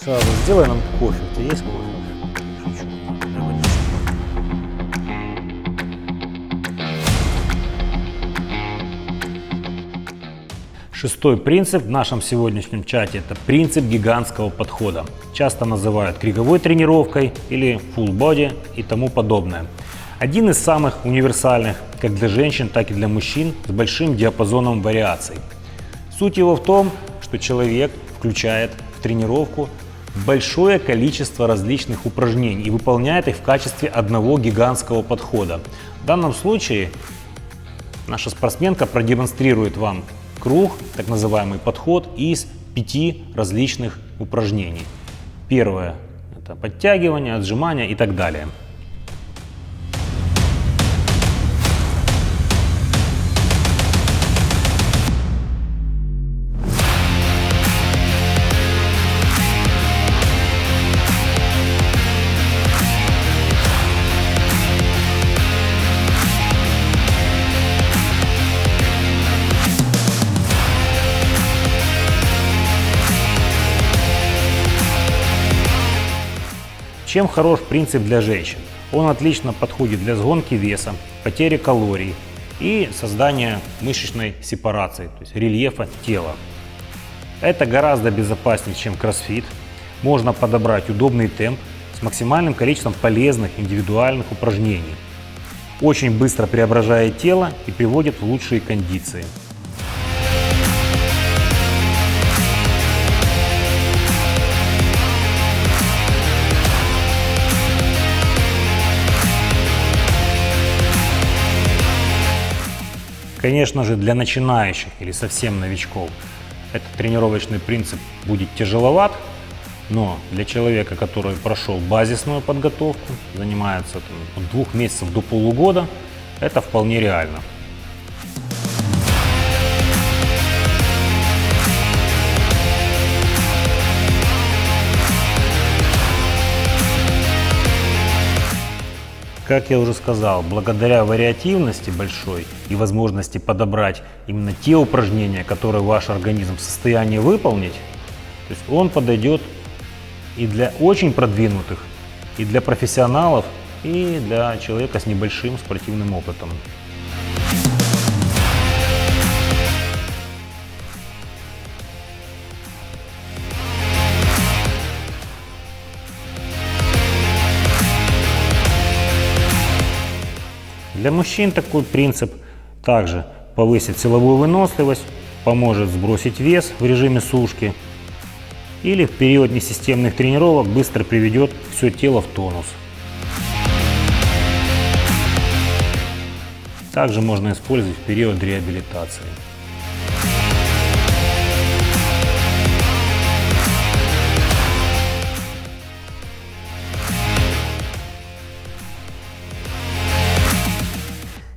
Сразу сделай нам кофе. У тебя есть кофе? Шучу. Я водичку. Шестой принцип в нашем сегодняшнем чате – это принцип гигантского подхода. Часто называют круговой тренировкой или full body и тому подобное. Один из самых универсальных как для женщин, так и для мужчин с большим диапазоном вариаций. Суть его в том, что человек включает в тренировку большое количество различных упражнений и выполняет их в качестве одного гигантского подхода. В данном случае наша спортсменка продемонстрирует вам круг, так называемый подход, из 5 различных упражнений. Первое – это подтягивание, отжимания и так далее. Чем хорош принцип для женщин? Он отлично подходит для сгонки веса, потери калорий и создания мышечной сепарации, то есть рельефа тела. Это гораздо безопаснее, чем кроссфит. Можно подобрать удобный темп с максимальным количеством полезных индивидуальных упражнений. Очень быстро преображает тело и приводит в лучшие кондиции. Конечно же, для начинающих или совсем новичков этот тренировочный принцип будет тяжеловат, но для человека, который прошел базисную подготовку, занимается от 2 месяцев до полугода, это вполне реально. Как я уже сказал, благодаря вариативности большой и возможности подобрать именно те упражнения, которые ваш организм в состоянии выполнить, то есть он подойдет и для очень продвинутых, и для профессионалов, и для человека с небольшим спортивным опытом. Для мужчин такой принцип также повысит силовую выносливость, поможет сбросить вес в режиме сушки или в период несистемных тренировок быстро приведет все тело в тонус. Также можно использовать в период реабилитации.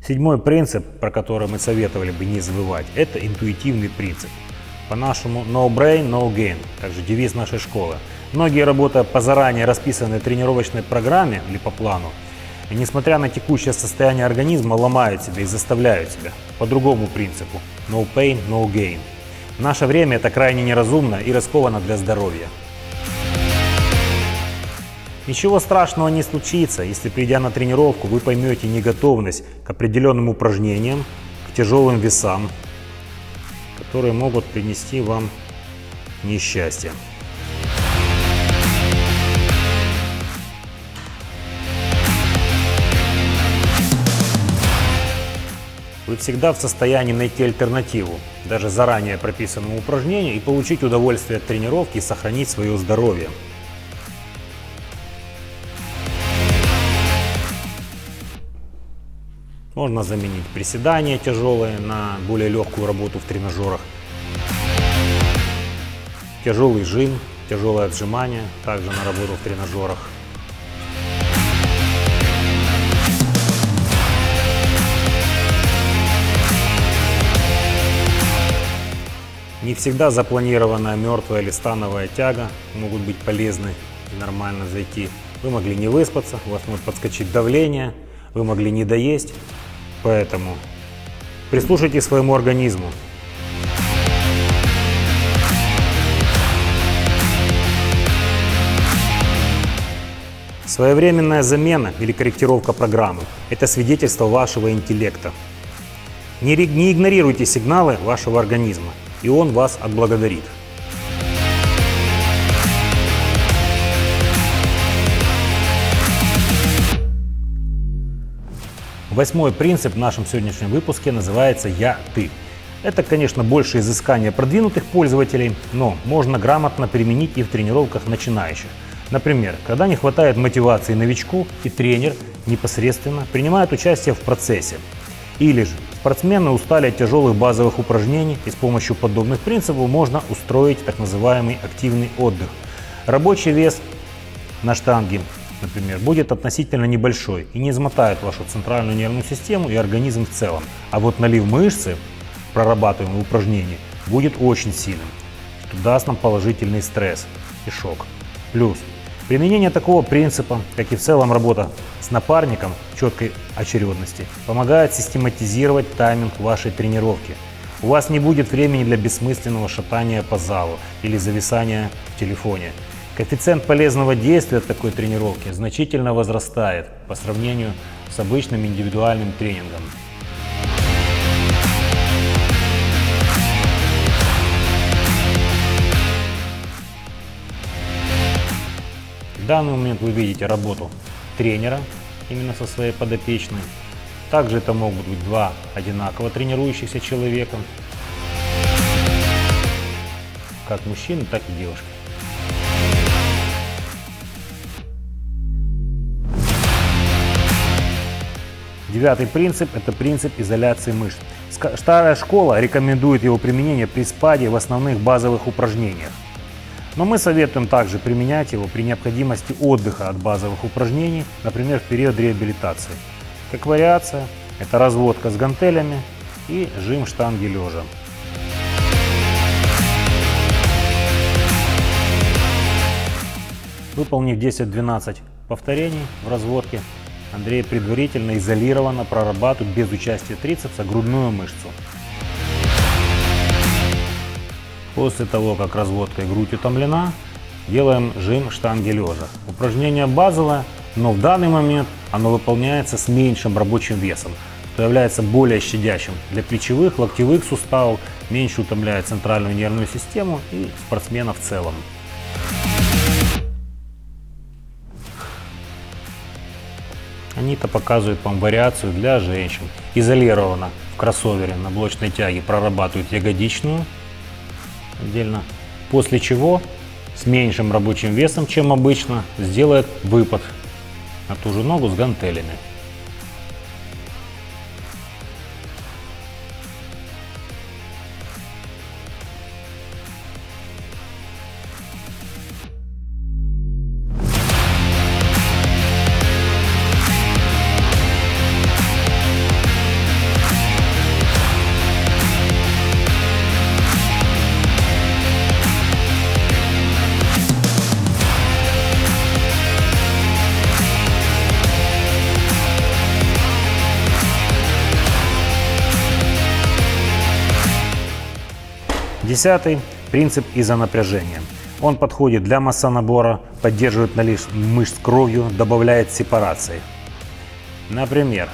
Седьмой принцип, про который мы советовали бы не забывать, это интуитивный принцип. По-нашему no brain, no gain, также девиз нашей школы. Многие, работая по заранее расписанной тренировочной программе или по плану, и несмотря на текущее состояние организма, ломают себя и заставляют себя по другому принципу no pain, no gain. В наше время это крайне неразумно и рискованно для здоровья. Ничего страшного не случится, если, придя на тренировку, вы поймете неготовность к определенным упражнениям, к тяжелым весам, которые могут принести вам несчастье. Вы всегда в состоянии найти альтернативу, даже заранее прописанному упражнению, и получить удовольствие от тренировки и сохранить свое здоровье. Можно заменить приседания тяжелые на более легкую работу в тренажерах. Тяжелый жим, тяжелое отжимание также на работу в тренажерах. Не всегда запланированная мертвая или становая тяга могут быть полезны и нормально зайти. Вы могли не выспаться, у вас может подскочить давление, вы могли не доесть. Поэтому прислушайтесь к своему организму. Своевременная замена или корректировка программы – это свидетельство вашего интеллекта. Не игнорируйте сигналы вашего организма, и он вас отблагодарит. Восьмой принцип в нашем сегодняшнем выпуске называется «Я-ты». Это, конечно, больше изыскания продвинутых пользователей, но можно грамотно применить и в тренировках начинающих. Например, когда не хватает мотивации новичку, и тренер непосредственно принимает участие в процессе. Или же спортсмены устали от тяжелых базовых упражнений, и с помощью подобных принципов можно устроить так называемый активный отдых. Рабочий вес на штанге, например, будет относительно небольшой и не измотает вашу центральную нервную систему и организм в целом. А вот налив мышцы, прорабатываемый упражнений, будет очень сильным, что даст нам положительный стресс и шок. Плюс применение такого принципа, как и в целом работа с напарником в четкой очередности, помогает систематизировать тайминг вашей тренировки. У вас не будет времени для бессмысленного шатания по залу или зависания в телефоне. Коэффициент полезного действия от такой тренировки значительно возрастает по сравнению с обычным индивидуальным тренингом. В данный момент вы видите работу тренера именно со своей подопечной. Также это могут быть два одинаково тренирующихся человека, как мужчины, так и девушки. Девятый принцип – это принцип изоляции мышц. Старая школа рекомендует его применение при спаде в основных базовых упражнениях. Но мы советуем также применять его при необходимости отдыха от базовых упражнений, например, в период реабилитации. Как вариация – это разводка с гантелями и жим штанги лежа. Выполнив 10-12 повторений в разводке, Андрей предварительно изолированно прорабатывает без участия трицепса грудную мышцу. После того, как разводка и грудь утомлена, делаем жим штанги лежа. Упражнение базовое, но в данный момент оно выполняется с меньшим рабочим весом, что является более щадящим для плечевых, локтевых суставов, меньше утомляет центральную нервную систему и спортсмена в целом. Анита показывает вам вариацию для женщин. Изолированно в кроссовере на блочной тяге прорабатывает ягодичную отдельно, после чего с меньшим рабочим весом, чем обычно, сделает выпад на ту же ногу с гантелями. Десятый принцип изонапряжения. Он подходит для массонабора, поддерживает налив мышц кровью, добавляет сепарации. Например,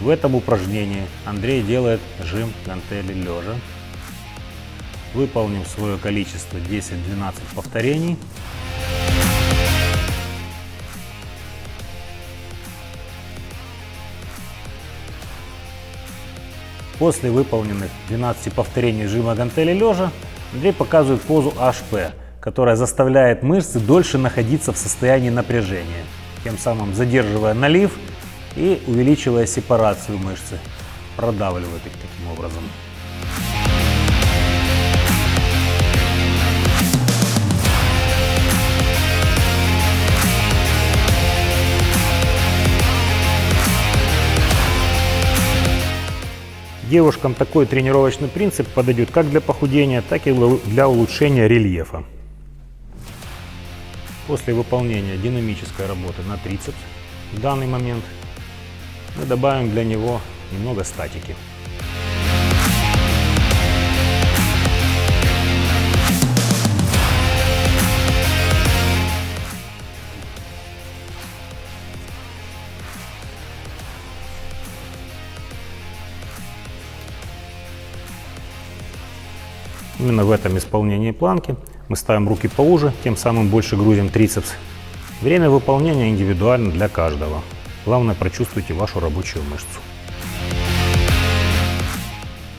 в этом упражнении Андрей делает жим гантели лежа. Выполним свое количество 10-12 повторений. После выполненных 12 повторений жима гантели лежа Андрей показывает позу HP, которая заставляет мышцы дольше находиться в состоянии напряжения, тем самым задерживая налив и увеличивая сепарацию мышцы, продавливает их таким образом. Девушкам такой тренировочный принцип подойдет как для похудения, так и для улучшения рельефа. После выполнения динамической работы на трицепс в данный момент мы добавим для него немного статики. Именно в этом исполнении планки мы ставим руки поуже, тем самым больше грузим трицепс. Время выполнения индивидуально для каждого. Главное, прочувствуйте вашу рабочую мышцу.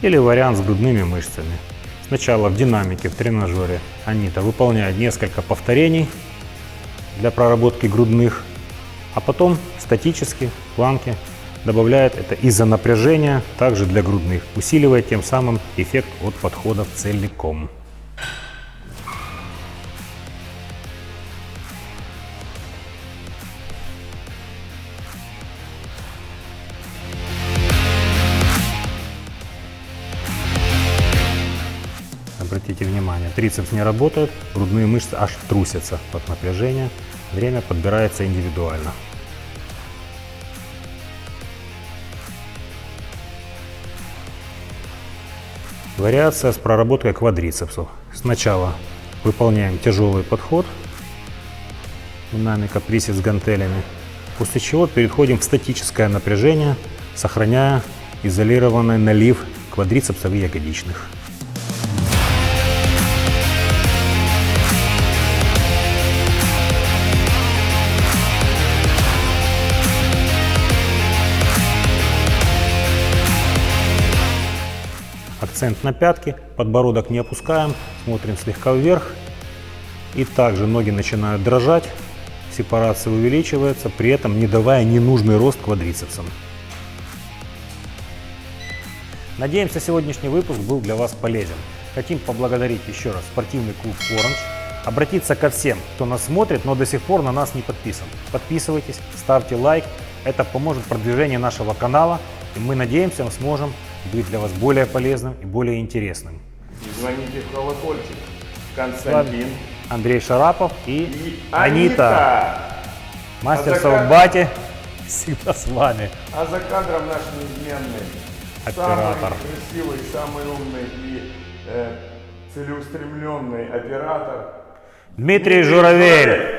Или вариант с грудными мышцами. Сначала в динамике, в тренажере Анита выполняет несколько повторений для проработки грудных, а потом статически в планке добавляет это из-за напряжения также для грудных, усиливая тем самым эффект от подхода целиком. Обратите внимание, трицепс не работает, грудные мышцы аж трусятся от напряжения. Время подбирается индивидуально. Вариация с проработкой квадрицепсов. Сначала выполняем тяжелый подход, динамика присед с гантелями, после чего переходим в статическое напряжение, сохраняя изолированный налив квадрицепсов и ягодичных. Акцент на пятки, подбородок не опускаем, смотрим слегка вверх. И также ноги начинают дрожать, сепарация увеличивается, при этом не давая ненужный рост квадрицепсам. Надеемся, сегодняшний выпуск был для вас полезен. Хотим поблагодарить еще раз спортивный клуб Orange, обратиться ко всем, кто нас смотрит, но до сих пор на нас не подписан. Подписывайтесь, ставьте лайк, это поможет продвижению нашего канала, и мы надеемся, мы сможем быть для вас более полезным и более интересным. Звоните в колокольчик. Константин, Андрей Шарапов и Анита. Мастер Саутбати всегда с вами. А за кадром наш неизменный Оператор. самый красивый, самый умный и целеустремленный оператор Дмитрий Журавель.